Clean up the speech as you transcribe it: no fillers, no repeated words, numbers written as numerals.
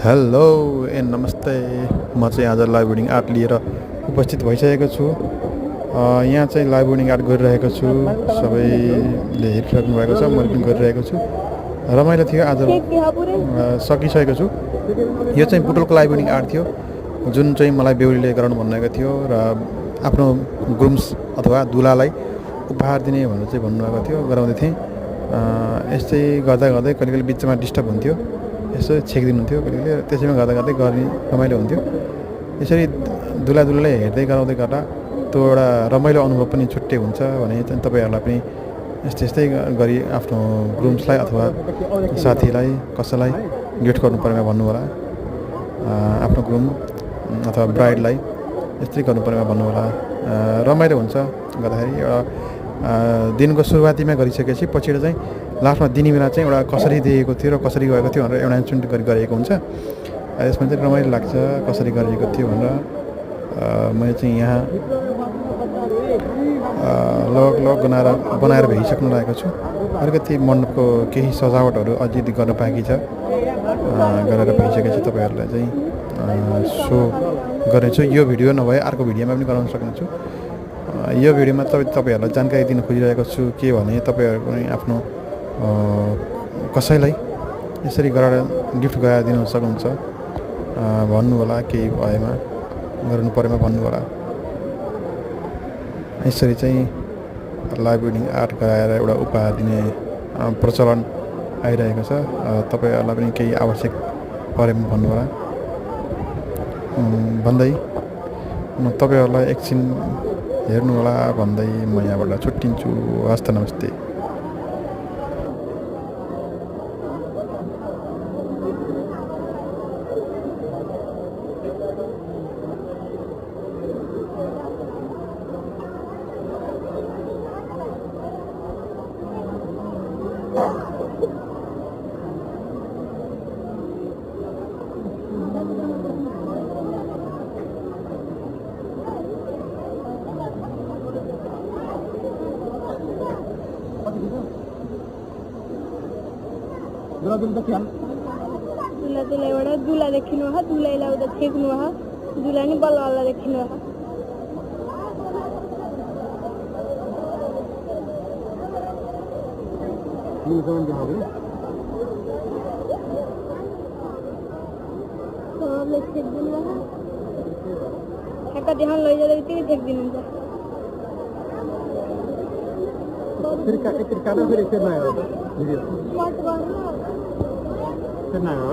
Hello नमस्ते। म चाहिँ आज लाइभ बोर्डिङ आर्ट लिएर उपस्थित भइसकेको छु। यहाँ चाहिँ लाइभ बोर्डिङ आर्ट गरिरहेको छु। सबैले हेरिराख्नु भएको छ, मैले पनि गरिरहेको छु। रमाइलो थियो। आज सकिसकेको छु। यो चाहिँ बुटोलको लाइभ बोर्डिङ आर्ट थियो, जुन चाहिँ मलाई बेहुलीले गराउनु भन्नुभएको थियो र आफ्नो ग्रुम्स अथवा दुलालाई उपहार दिने भनेर चाहिँ भन्नुभएको थियो, गराउँदै थिएँ। यस्तै गर्दा गर्दै कहिले कहिले बिचमा डिस्टर्ब हुन्थ्यो, यसो छेकिदिनुहुन्थ्यो कहिले कहिले, त्यसैमा गर्दा गर्दै गर्ने रमाइलो हुन्थ्यो। यसरी दुलाले हेर्दै गराउँदै गर्दा त्यो एउटा रमाइलो अनुभव पनि छुट्टै हुन्छ भने चाहिँ तपाईँहरूलाई पनि यस्तै यस्तै गरी आफ्नो ग्रुम्सलाई अथवा साथीलाई कसैलाई गिफ्ट गर्नु परेमा भन्नु होला। आफ्नो ग्रुम अथवा ब्राइडलाई यस्तै गर्नु परेमा भन्नु होला। रमाइलो हुन्छ गर्दाखेरि। एउटा दिनको सुरुवातीमा गरिसकेपछि पछिबाट चाहिँ लास्टमा दिने बेला चाहिँ एउटा कसरी दिएको थियो र कसरी गएको थियो भनेर एनाउन्समेन्ट गरिएको हुन्छ। यसमा चाहिँ रमाइलो लाग्छ कसरी गरिएको थियो भनेर। मैले चाहिँ यहाँ लगभग बनाएर भइसक्नु लागेको छु। अलिकति मण्डपको केही सजावटहरू अझै गर्न बाँकी छ, गरेर भइसकेपछि तपाईँहरूलाई चाहिँ सो गर्नेछु। यो भिडियो नभए अर्को भिडियोमा पनि गराउन सक्नेछु। यो भिडियोमा तपाईँहरूलाई जानकारी दिन खोजिरहेको छु के भने तपाईँहरू पनि आफ्नो कसैलाई यसरी गरेर गिफ्ट गराएर दिन सक्नुहुन्छ भन्नु होला। केही भएमा गर्नु परेमा भन्नु होला। यसरी चाहिँ लाइभ बोर्डिङ आर्ट गराएर एउटा उपहार दिने प्रचलन आइरहेको छ। तपाईँहरूलाई पनि केही आवश्यक परेमा भन्नु होला भन्दै म तपाईँहरूलाई एकछिन हेर्नु होला भन्दै म यहाँबाट छुट्टिन्छु। हस्त नमस्ते। दुला देखिनु हा, दुलाईलाई उता छेक्नु हा, दुला नि बल्ल देखिनु हा। सबले छेक्दिनु हा, ठ्याक्क देखाउन लैजाँदा बित्तिकै छेक्दिनुहुन्छ। फिर काट्दा फेरि फेरि नआयो भिडियो फेरि नआयो।